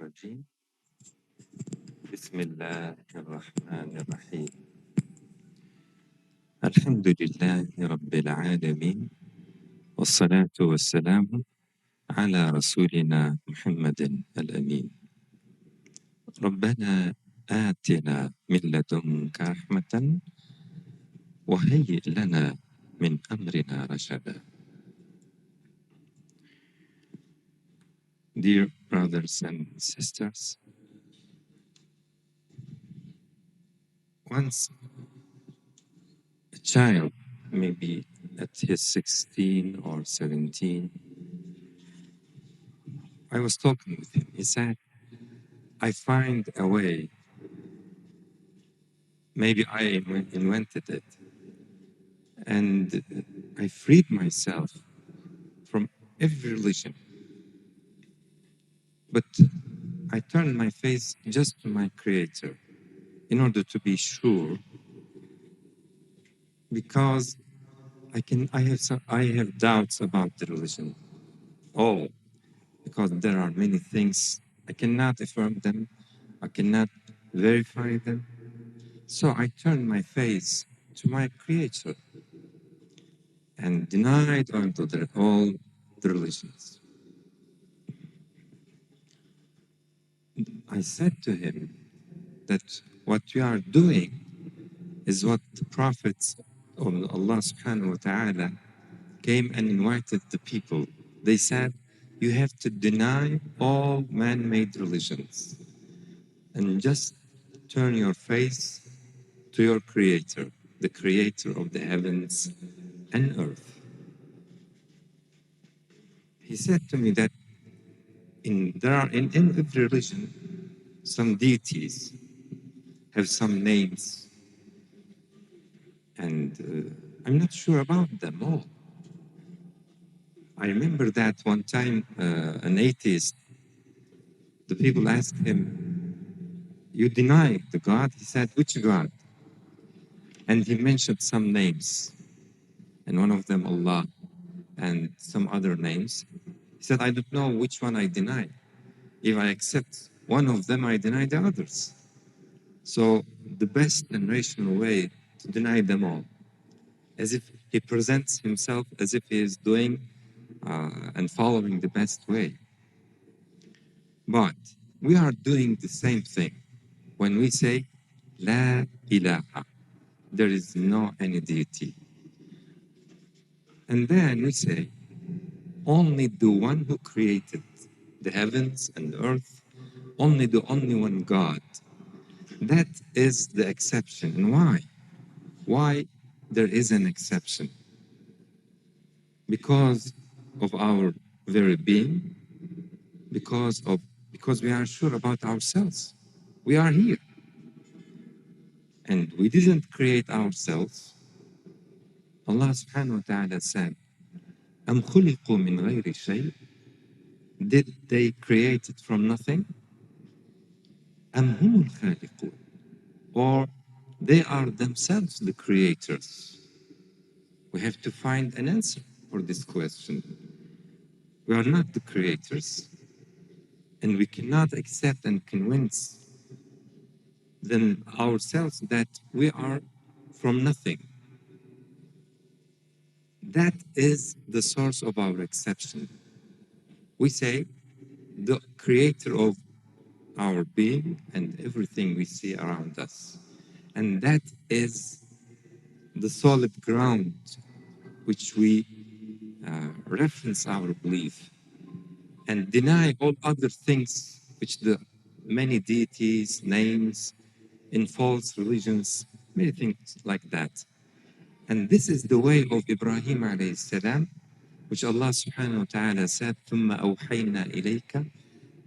الرجيم بسم الله الرحمن الرحيم الحمد لله رب العالمين والصلاة والسلام على رسولنا محمد الأمين ربنا آتنا من لدنك رحمة وهيئ لنا من أمرنا رشدا. Dear brothers and sisters, once a child, maybe at his 16 or 17, I was talking with him. He said, I find a way. Maybe I invented it. And I freed myself from every religion. But I turned my face just to my Creator in order to be sure, because I have doubts about the religion. All because there are many things I cannot affirm them, I cannot verify them. So I turned my face to my Creator and denied all the religions. I said to him that what you are doing is what the prophets of Allah subhanahu wa ta'ala came and invited the people. They said, you have to deny all man-made religions and just turn your face to your Creator, the Creator of the heavens and earth. He said to me that there are in every religion some deities have some names, and I'm not sure about them all. I remember that one time an atheist, the people asked him, you deny the God? He said, which God? And he mentioned some names, and one of them Allah, and some other names. He said, I don't know which one I deny. If I accept one of them, I deny the others. So the best and rational way to deny them all, as if he presents himself as if he is doing and following the best way. But we are doing the same thing when we say, La ilaha, there is no any deity. And then we say, only the one who created the heavens and the earth, only the only one God. That is the exception. And why? Why there is an exception? Because of our very being, because we are sure about ourselves. We are here. And we didn't create ourselves. Allah subhanahu wa ta'ala said, أَمْ خُلِقُوا مِنْ غَيْرِ شَيْءٍ. Did they create it from nothing? أَمْ هُمُ الْخَالِقُونَ. Or they are themselves the creators. We have to find an answer for this question. We are not the creators, and we cannot accept and convince then ourselves that we are from nothing. That is the source of our exception. We say the creator of our being and everything we see around us. And that is the solid ground which we reference our belief, and deny all other things which the many deities, names, in false religions, many things like that. And this is the way of Ibrahim alayhi salam, which Allah subhanahu wa ta'ala said, ثُمَّ أَوْحَيْنَا إِلَيْكَ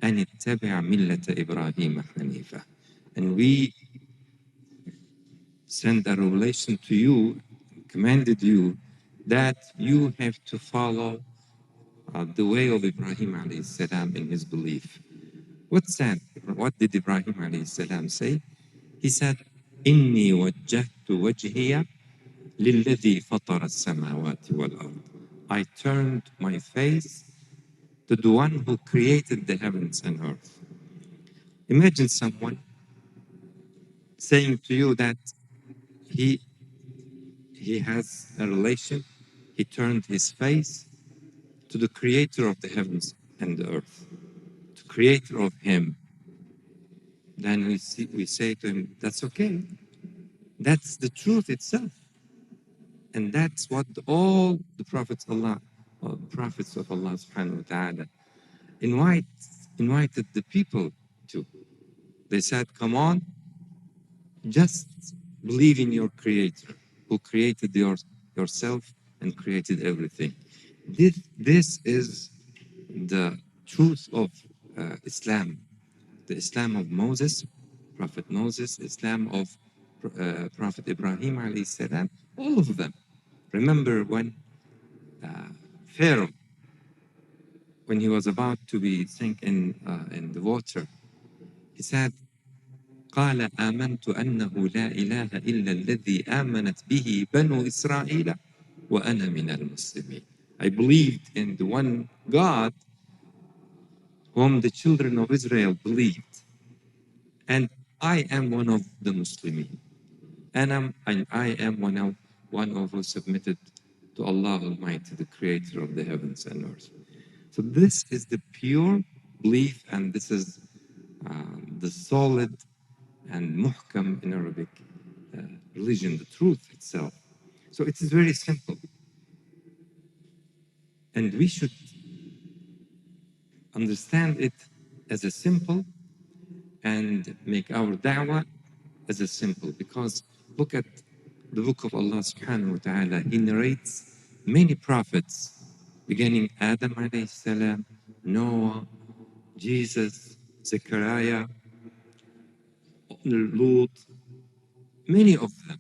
أَنِ اتَّبِعْ مِلَّةَ إِبْرَاهِيمَ حَنِيفًا. And we sent a revelation to you, commanded you that you have to follow the way of Ibrahim alayhi salam in his belief. What's that? What did Ibrahim alayhi salam say? He said, إِنِّي وَجَّهْتُ وَجْهِيَ لِلَّذِي فَطَرَ السَّمَاوَاتِ وَالْأَرْضِ. I turned my face to the one who created the heavens and earth. Imagine someone saying to you that he he has a relation, he turned his face to the creator of the heavens and the earth, to creator of him. Then we say to him, that's okay. That's the truth itself. And that's what all the prophets prophets of Allah subhanahu wa ta'ala invite, invited the people to. They said, come on, just believe in your creator who created yourself and created everything. This is the truth of Islam, the Islam of Moses, Prophet Moses, Islam of Prophet Ibrahim alayhi salam, all of them. Remember when Pharaoh, when he was about to be sink in the water, he said, قال آمنت أنه لا إله إلا الذي آمنت به بنو إسرائيل وأنا من المسلمين. I believed in the one God whom the children of Israel believed, and I am one of the Muslimin. And I am one of who submitted to Allah Almighty, the creator of the heavens and earth. So this is the pure belief, and this is the solid and muhkam in Arabic religion, the truth itself. So it is very simple. And we should understand it as a simple and make our da'wah as a simple. Because look at the book of Allah subhanahu wa ta'ala. He narrates many prophets, beginning Adam alayhi salam, Noah, Jesus, Zechariah, Lut, many of them.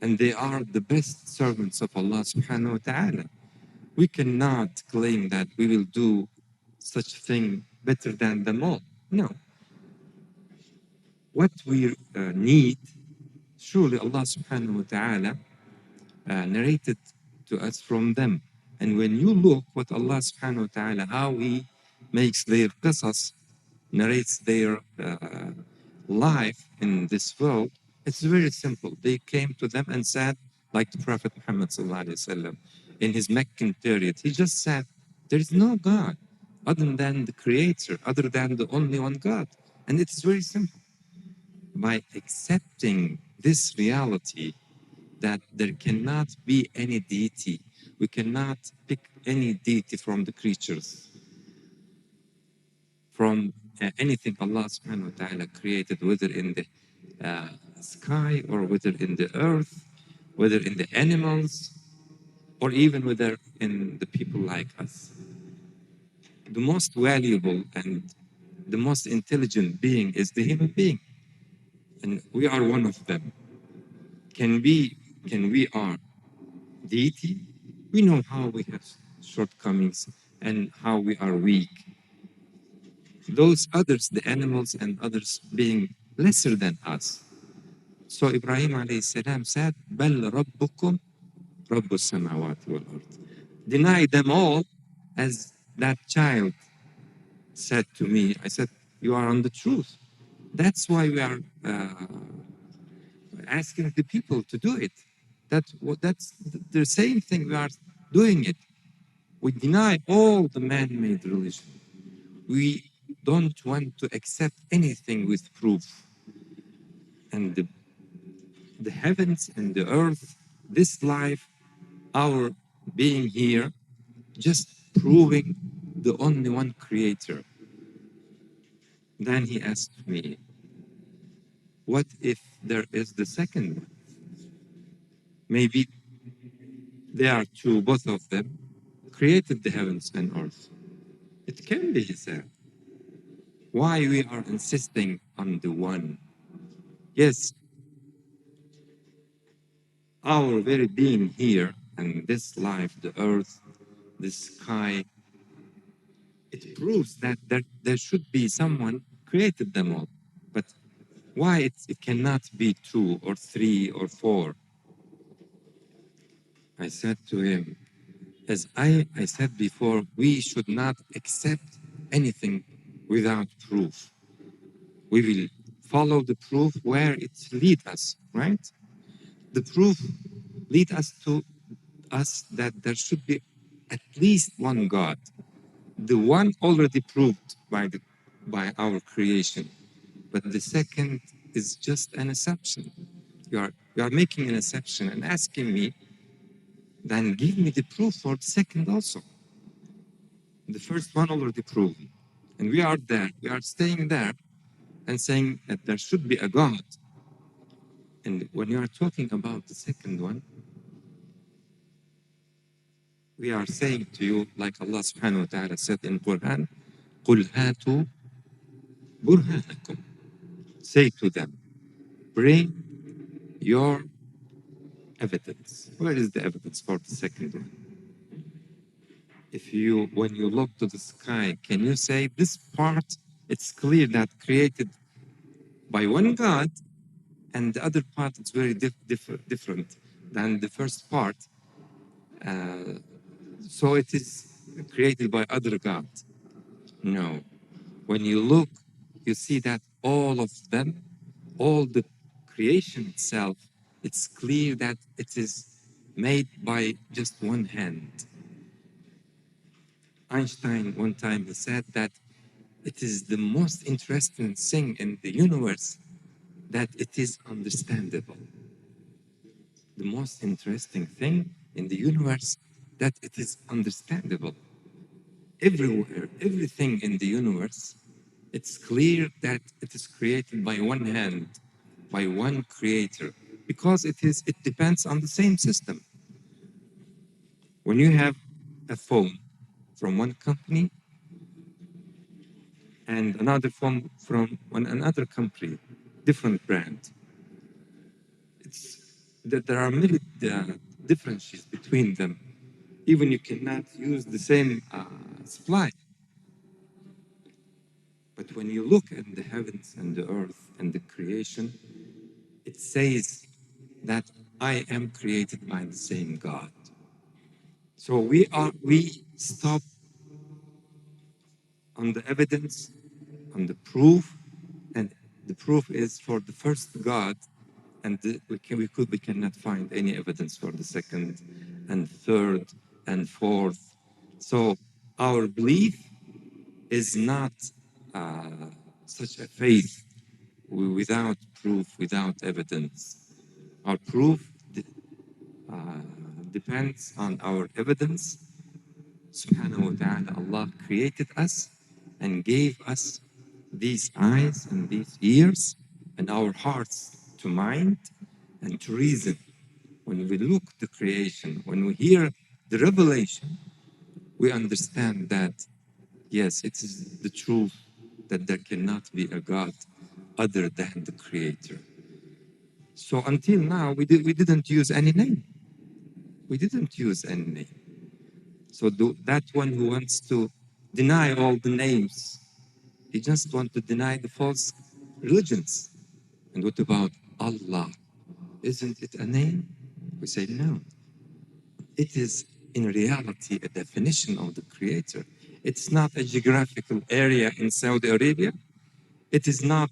And they are the best servants of Allah subhanahu wa ta'ala. We cannot claim that we will do such thing better than them all. No. What we need, surely Allah subhanahu wa ta'ala narrated to us from them. And when you look what Allah subhanahu wa ta'ala, how He makes their qasas, narrates their life in this world, it's very simple. They came to them and said, like the Prophet Muhammad sallallahu alaihi wasallam, in his Meccan period, he just said, there is no God other than the Creator, other than the only one God. And it's very simple. By accepting this reality that there cannot be any deity, we cannot pick any deity from the creatures, from anything Allah subhanahu wa ta'ala created, whether in the sky or whether in the earth, whether in the animals, or even whether in the people like us. The most valuable and the most intelligent being is the human being. And we are one of them. Can we are deity? We know how we have shortcomings and how we are weak. Those others, the animals and others being lesser than us. So Ibrahim alayhi salam said, بَلْ رَبُّكُمْ رَبُّ السَّمَاوَاتِ وَالْأَرْضِ. Deny them all, as that child said to me. I said, you are on the truth. That's why we are asking the people to do it. That's the same thing we are doing it. We deny all the man-made religion. We don't want to accept anything with proof. And the heavens and the earth, this life, our being here, just proving the only one creator. Then he asked me, what if there is the second one? Maybe they are two, both of them created the heavens and earth. It can be, he said. Why we are insisting on the one? Yes, our very being here and this life, the earth, the sky, it proves that there should be someone created them all. But why it cannot be two or three or four? I said to him, as I said before, we should not accept anything without proof. We will follow the proof where it leads us, right? The proof lead us to us that there should be at least one God, the one already proved by our creation. But the second is just an exception. You are making an exception and asking me, then give me the proof for the second also. The first one already proven. And we are there, we are staying there and saying that there should be a God. And when you are talking about the second one, we are saying to you, like Allah subhanahu wa ta'ala said in Quran, قُلْ هَاتُوا بُرْهَانَكُمْ. Say to them, bring your evidence. Where is the evidence for the second one? When you look to the sky, can you say this part, it's clear that created by one God, and the other part is very different than the first part. So it is created by other God. No. When you look, you see that all of them, all the creation itself, it's clear that it is made by just one hand. Einstein, one time, he said that it is the most interesting thing in the universe that it is understandable. The most interesting thing in the universe that it is understandable. Everywhere, everything in the universe, it's clear that it is created by one hand, by one creator, because it depends on the same system. When you have a phone from one company and another phone from another country, different brand, it's that there are many differences between them. Even you cannot use the same supply. But when you look at the heavens and the earth and the creation, it says that I am created by the same God. So we stop on the evidence, on the proof, and the proof is for the first God, and we cannot find any evidence for the second and third and fourth. So our belief is not such a faith without proof, without evidence. Our proof depends on our evidence. Subhanahu wa ta'ala, Allah created us and gave us these eyes and these ears and our hearts to mind and to reason. When we look the creation, when we hear the revelation, we understand that, yes, it is the truth that there cannot be a God other than the Creator. So until now, we didn't use any name. We didn't use any name. So that one who wants to deny all the names, he just wants to deny the false religions. And what about Allah? Isn't it a name? We say no. It is in reality a definition of the Creator. It's not a geographical area in Saudi Arabia. It is not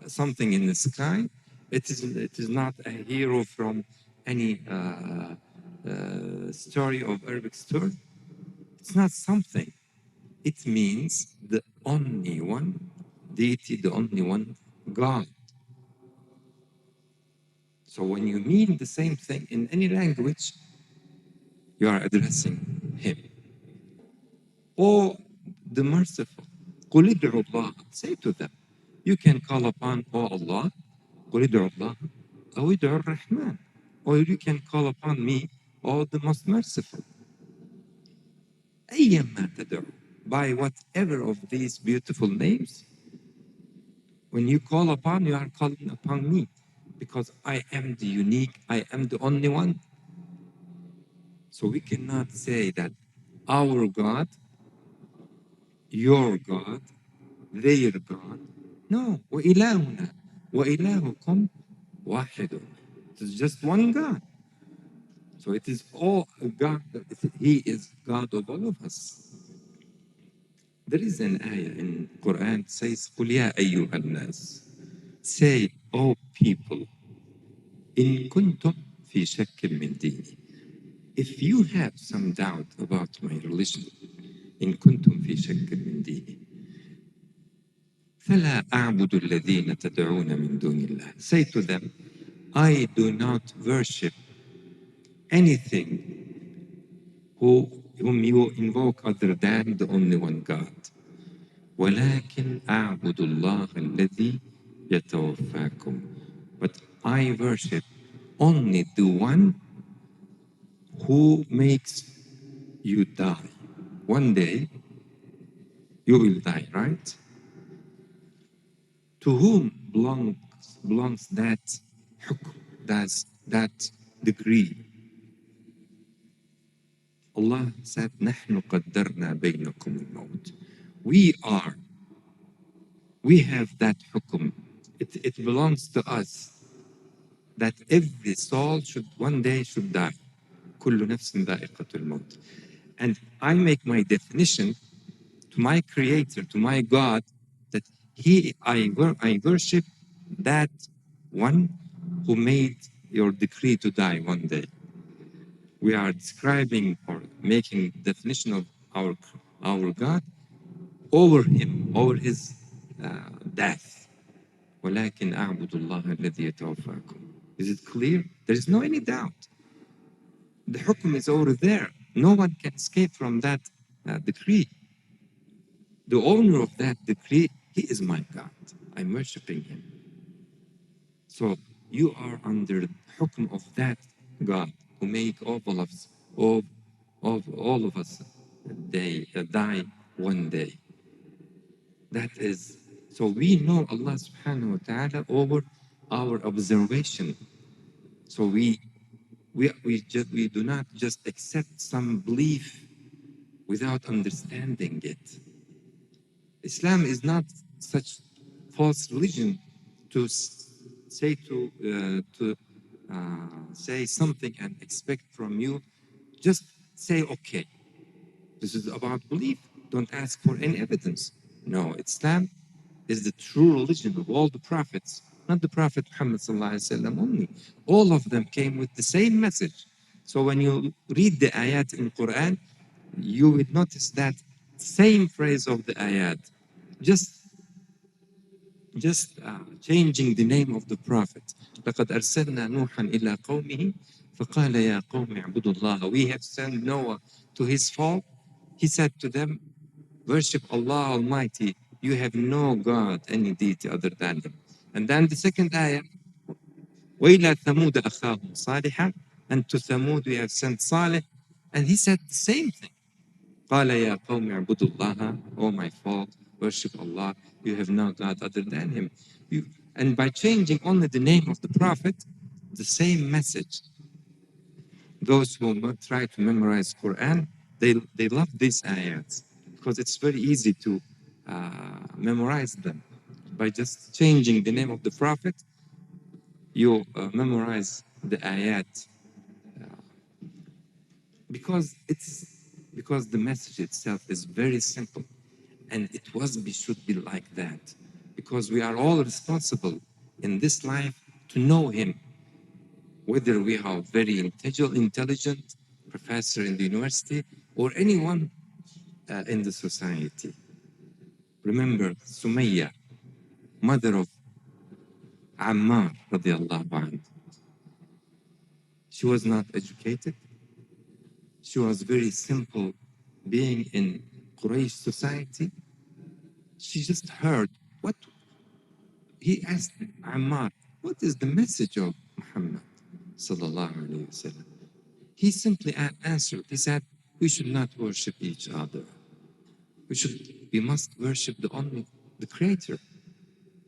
something in the sky. It is not a hero from any story of Arabic story. It's not something. It means the only one deity, the only one God. So when you mean the same thing in any language, you are addressing Him. Oh, the merciful. قُلِ ادْعُوا اللَّهَ. Say to them, you can call upon, oh Allah, قُلِ ادْعُوا اللَّهَ أو ادْعُوا الرحمن. Or you can call upon me, oh the most merciful. أيما تدعو. By whatever of these beautiful names, when you call upon, you are calling upon me. Because I am the unique, I am the only one. So we cannot say that our God, your God, their God. No, وإلهنا وإلهكم واحد. It is just one God. So it is all God. He is God of all of us. There is an ayah in Quran says, قُلْ يَا أَيُّهَا النَّاسِ. Say, O people, إِن كُنتُم فِي شَكٍّ مِّن دِينِي. If you have some doubt about my religion, إِن كُنتُم فِي شَكٍّ مِّن دِينِي فَلَا أَعْبُدُ الَّذِينَ تَدْعُونَ مِن دُونِ اللَّهِ. Say to them, I do not worship anything whom you invoke other than the only one God. ولكن أعبد الله الذي يتوفاكم. But I worship only the one who makes you die. One day you will die, right? To whom belongs that hukm, that degree? Allah said, نحن قدرنا بينكم الموت. We have that hukum. It belongs to us that every soul should one day should die. كل نفس ذائقة الموت. And I make my definition to my creator, to my God, that I worship that one who made your decree to die one day. We are describing or making definition of our God over him, over his death. ولكن أعبد الله الذي يتوفاكم. Is it clear? There is no any doubt. The hukm is over there. No one can escape from that decree. The owner of that decree, he is my God. I'm worshiping him. So you are under the hukm of that God who made all of us, all of us die one day. That is, so we know Allah subhanahu wa ta'ala over our observation. So we do not just accept some belief without understanding it. Islam is not such false religion to say something and expect from you. Just say, okay, this is about belief. Don't ask for any evidence. No, Islam is the true religion of all the prophets, not the Prophet Muhammad ﷺ only. All of them came with the same message. So when you read the ayat in Quran, you will notice that same phrase of the ayat, just changing the name of the Prophet. لقد أرسلنا نوحا إلى قومه فقال يا قوم اعبدوا الله. We have sent Noah to his folk. He said to them, worship Allah Almighty. You have no God, any deity other than Him. And then the second ayah, وَإِلَى ثَمُودَ أَخَاهُمْ صَالِحًا. And to Thamud we have sent Salih. And he said the same thing. قَالَ يَا قَوْمِ اعْبُدُوا اللَّهَ. O my folk, worship Allah. You have no God other than Him. And by changing only the name of the Prophet, the same message. Those who try to memorize Quran, they love these ayats because it's very easy to memorize them. By just changing the name of the Prophet, you memorize the ayat because the message itself is very simple, and should be like that, because we are all responsible in this life to know Him, whether we are very intelligent professor in the university or anyone in the society. Remember Sumayya, mother of Ammar radiallahu anhu. She was not educated. She was very simple being in Quraysh society. She just heard what he asked Ammar, what is the message of Muhammad sallallahu alayhi wasallam? He simply answered. He said, we should not worship each other. We must worship the Creator,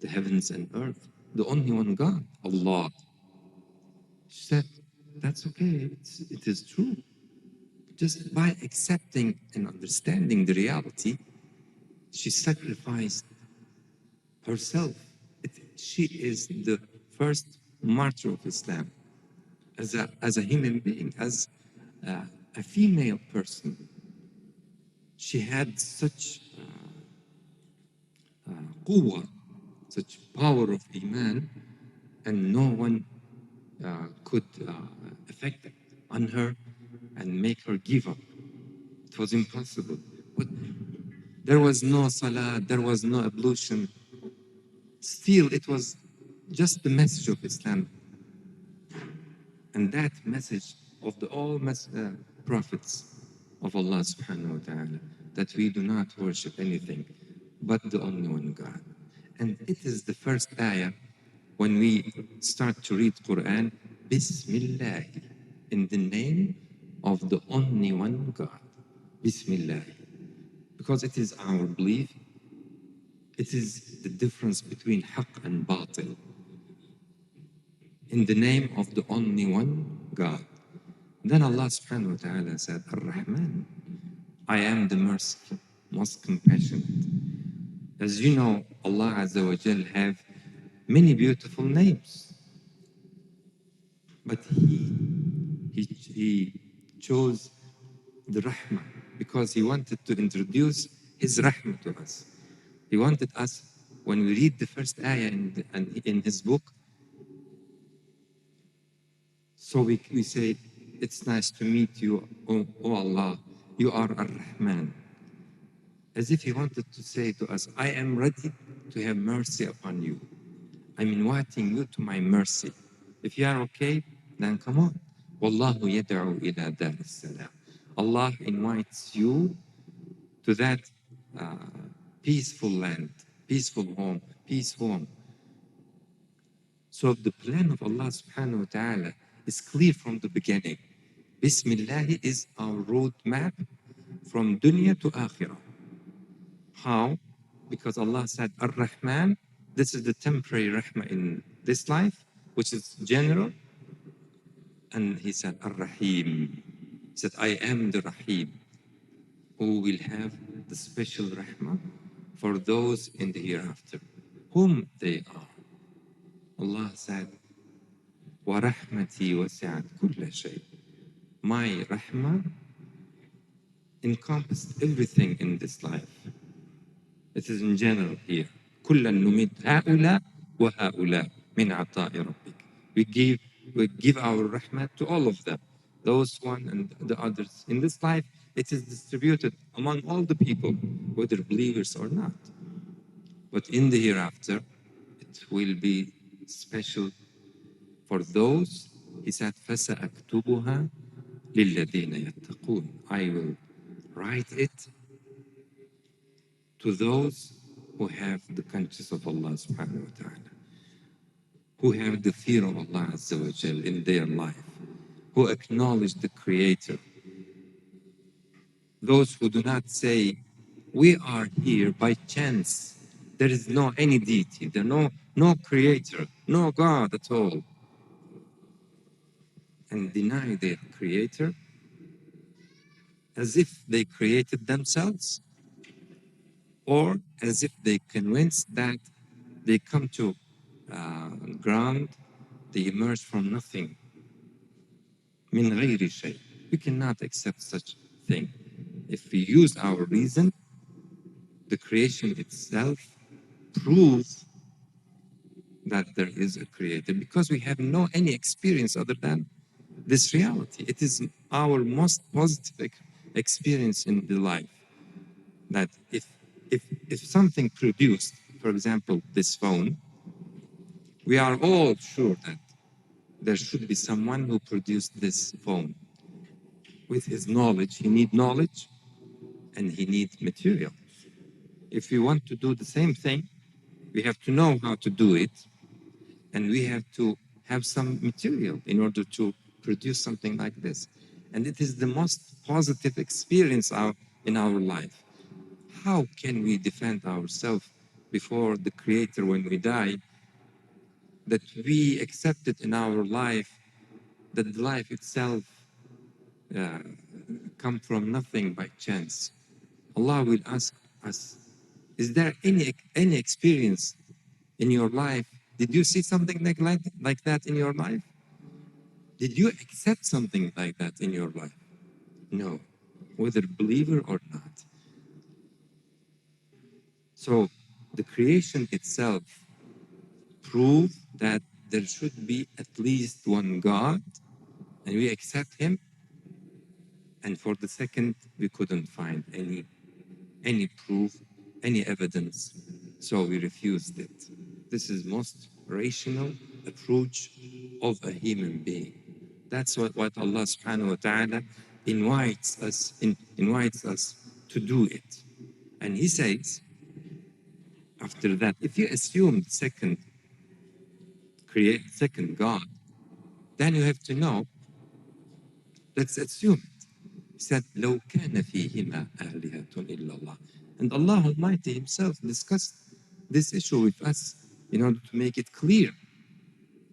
the heavens and earth, the only one God, Allah. She said, that's okay, it is true. Just by accepting and understanding the reality, she sacrificed herself. She is the first martyr of Islam as a human being, as a female person. She had such quwwah, such power of iman, and no one could affect it on her and make her give up. It was impossible. But there was no salah, there was no ablution. Still, it was just the message of Islam. And that message of the all prophets of Allah subhanahu wa ta'ala, that we do not worship anything but the only one God. And it is the first ayah when we start to read Quran, Bismillah, in the name of the only one God. Bismillah. Because it is our belief, it is the difference between haqq and batil. In the name of the only one God. Then Allah subhanahu wa ta'ala said, Ar-Rahman, I am the merciful, most compassionate. As you know, Allah Azza wa Jal have many beautiful names. But he chose the Rahmah because he wanted to introduce his Rahmah to us. He wanted us, when we read the first ayah in his book, so we say, it's nice to meet you, oh Allah, you are Ar-Rahman. As if he wanted to say to us, I am ready to have mercy upon you. I'm inviting you to my mercy. If you are okay, then come on. Wallahu yad'u ila dar salam. Allah invites you to that peaceful land, peaceful home, peace home. So the plan of Allah subhanahu wa ta'ala is clear from the beginning. Bismillah is our roadmap from dunya to akhirah. How? Because Allah said, Ar-Rahman, this is the temporary rahmah in this life, which is general. And he said, Ar-Rahim. He said, I am the Rahim, who will have the special rahmah for those in the hereafter, whom they are. Allah said, وَرَحْمَتِي وَسِعَتْ كُلَّ شَيْءٍ. My rahmah encompassed everything in this life. It is in general here. كُلًّا نُمِدْ هَؤُلَاء وَهَؤُلَاء مِنْ عَطَاءِ رَبِّكَ. We give our rahmah to all of them, those one and the others. In this life, it is distributed among all the people, whether believers or not. But in the hereafter, it will be special for those. He said, فَسَأَكْتُبُهَا لِلَّذِينَ يَتَّقُونَ. I will write it to those who have the conscience of Allah subhanahu wa ta'ala, who have the fear of Allah Azza wa Jal in their life, who acknowledge the Creator. Those who do not say, we are here by chance. There is no any deity, there no Creator, no God at all. And deny their Creator as if they created themselves, or as if they convinced that they come to ground, they emerge from nothing. من غير شيء. We cannot accept such thing. If we use our reason, the creation itself proves that there is a creator, because we have no any experience other than this reality. It is our most positive experience in the life, that if something produced, for example, this phone, we are all sure that there should be someone who produced this phone. With his knowledge, he needs knowledge and he needs material. If we want to do the same thing, we have to know how to do it, and we have to have some material in order to produce something like this. And it is the most positive experience in our life. How can we defend ourselves before the Creator when we die, that we accepted in our life that the life itself come from nothing by chance? Allah will ask us, is there any experience in your life? Did you see something like that in your life? Did you accept something like that in your life? No, whether believer or not. So the creation itself prove that there should be at least one God, and we accept him. And for the second, we couldn't find any proof, any evidence, so we refused it. This is most rational approach of a human being. That's what Allah subhanahu wa ta'ala invites us to do it. And he says, after that, if you assume second God, then you have to know, let's assume it. He said, لو كان فيهما آلهة إلا الله. And Allah Almighty himself discussed this issue with us in order to make it clear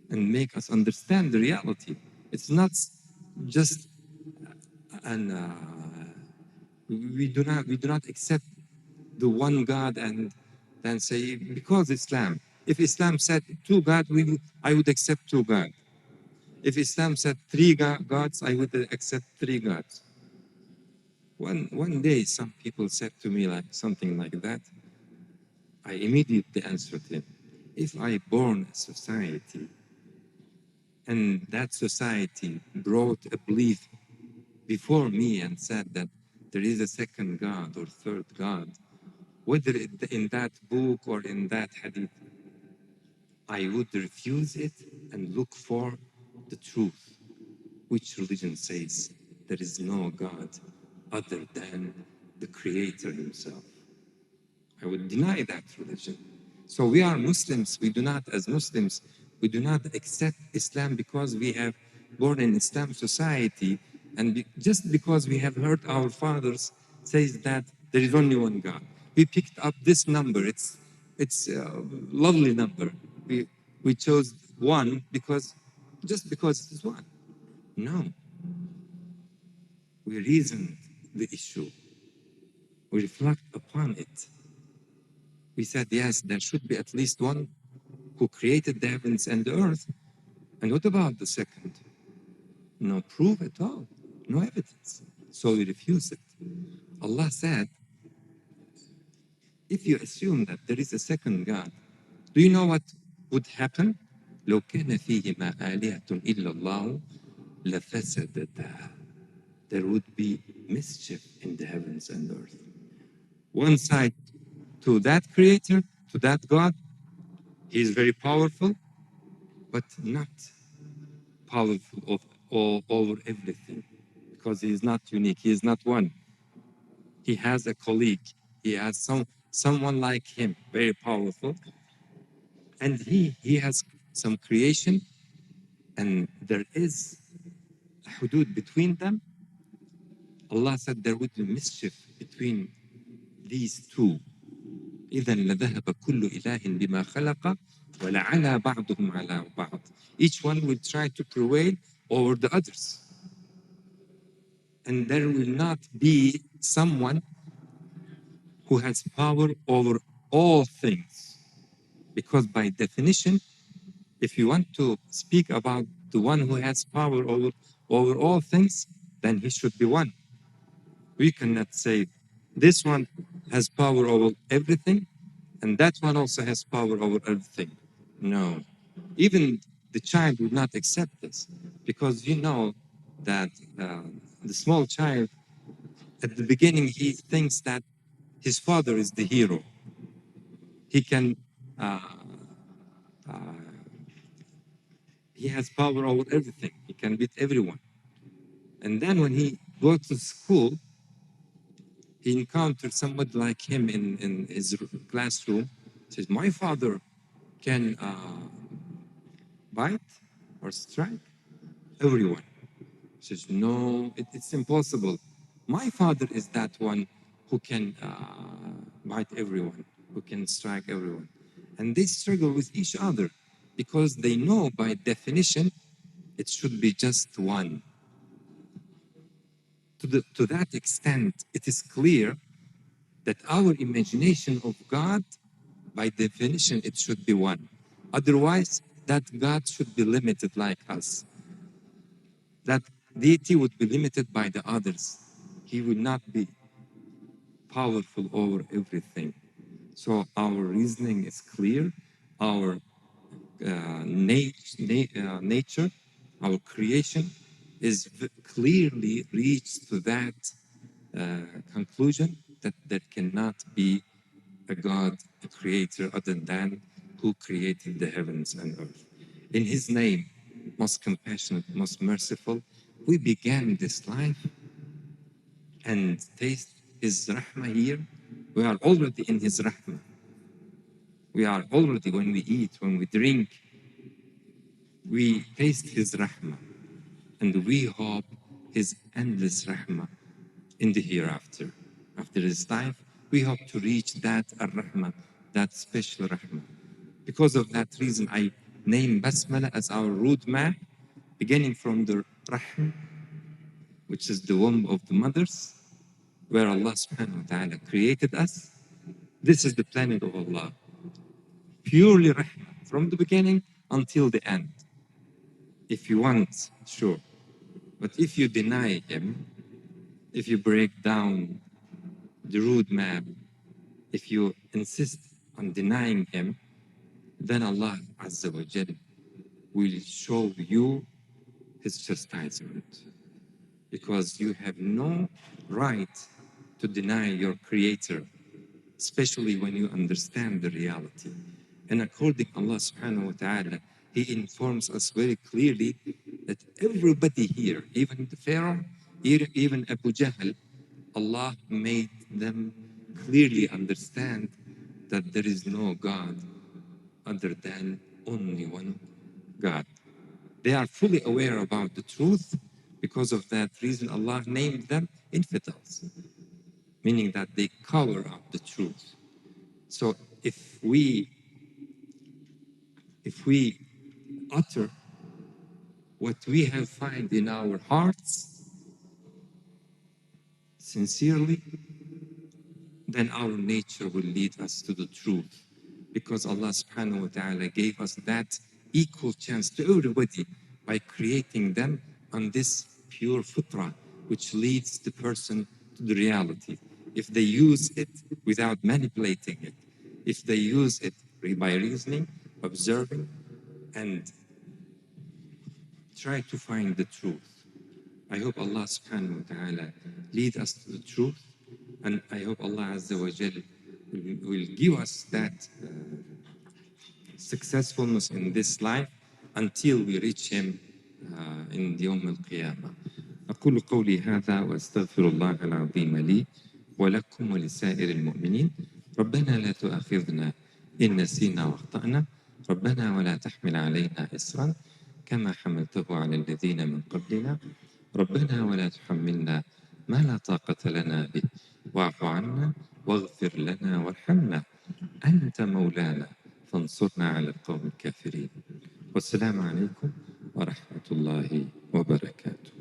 and make us understand the reality. It's not just an we do not accept the one God and then say, because Islam. If Islam said two God, I would accept two God. If Islam said three gods, I would accept three gods. One day, some people said to me like something like that. I immediately answered him, if I born a society and that society brought a belief before me and said that there is a second God or third God, whether in that book or in that hadith, I would refuse it and look for the truth. Which religion says there is no God other than the Creator himself? I would deny that religion. So we are Muslims. As Muslims, we do not accept Islam because we have born in Islam society, and just because we have heard our fathers says that there is only one God. We picked up this number. It's a lovely number. We chose one just because it is one. No, we reasoned the issue. We reflect upon it. We said, yes, there should be at least one who created the heavens and the earth. And what about the second? No proof at all, no evidence. So we refuse it. Allah said, if you assume that there is a second God, do you know what would happen? لو كان فيهما آلهة إلا الله لفسدتا. There would be mischief in the heavens and earth. One side to that creator, to that God, he is very powerful, but not powerful all over everything, because he is not unique. He is not one. He has a colleague. He has someone like him, very powerful, and he has some creation, and there is a hudud between them. Allah said there would be mischief between these two. إذا لذهب كل إله بما خلق ولعلى بعضهم على بعض. Each one will try to prevail over the others. And there will not be someone who has power over all things. Because by definition, if you want to speak about the one who has power over all things, then he should be one. We cannot say this one has power over everything and that one also has power over everything. No. Even the child would not accept this, because you know that the small child, at the beginning, he thinks that his father is the hero. He can, uh, uh, he has power over everything. He can beat everyone. And then when he goes to school, he encounters somebody like him in his classroom. Says, my father can bite or strike everyone. Says, no, it's impossible. My father is that one who can bite everyone, who can strike everyone. And they struggle with each other because they know by definition it should be just one. To that extent, it is clear that our imagination of God, by definition, it should be one. Otherwise, that God should be limited like us. That deity would be limited by the others. He would not be powerful over everything. So our reasoning is clear, our nature, our creation is clearly reached to that conclusion that there cannot be a God, a creator other than who created the heavens and earth. In his name, most compassionate, most merciful, we began this life and taste his rahmah here. We are already in his rahmah. We are already, when we eat, when we drink, we taste his rahmah. And we hope his endless rahmah in the hereafter. After this life, we hope to reach that ar-rahmah, that special rahmah. Because of that reason, I name Basmala as our roadmap, beginning from the Rahm, which is the womb of the mothers, where Allah subhanahu wa ta'ala created us. This is the planet of Allah, purely Rahmah, from the beginning until the end. If you want, sure. But if you deny Him, if you break down the roadmap, if you insist on denying Him, then Allah Azza wa Jal will show you His chastisement. Because you have no right to deny your Creator, especially when you understand the reality. And according to Allah subhanahu wa ta'ala, He informs us very clearly that everybody here, even the Pharaoh, even Abu Jahl, Allah made them clearly understand that there is no God other than only one God. They are fully aware about the truth. Because of that reason, Allah named them infidels, meaning that they cover up the truth. So if we utter what we have found in our hearts sincerely, then our nature will lead us to the truth. Because Allah subhanahu wa ta'ala gave us that equal chance to everybody by creating them on this pure fitrah, which leads the person to the reality. If they use it without manipulating it, if they use it by reasoning, observing, and try to find the truth. I hope Allah subhanahu wa ta'ala lead us to the truth, and I hope Allah Azza wa Jal will give us that successfulness in this life until we reach Him in يوم القيامة. أقول قولي هذا وأستغفر الله العظيم لي ولكم ولسائر المؤمنين. ربنا لا تؤاخذنا إن نسينا واخطأنا. ربنا ولا تحمل علينا إصرا كما حملته على الذين من قبلنا. ربنا ولا تحملنا ما لا طاقة لنا به واعف عنا واغفر لنا وارحمنا أنت مولانا فانصرنا على القوم الكافرين. والسلام عليكم ورحمة الله وبركاته.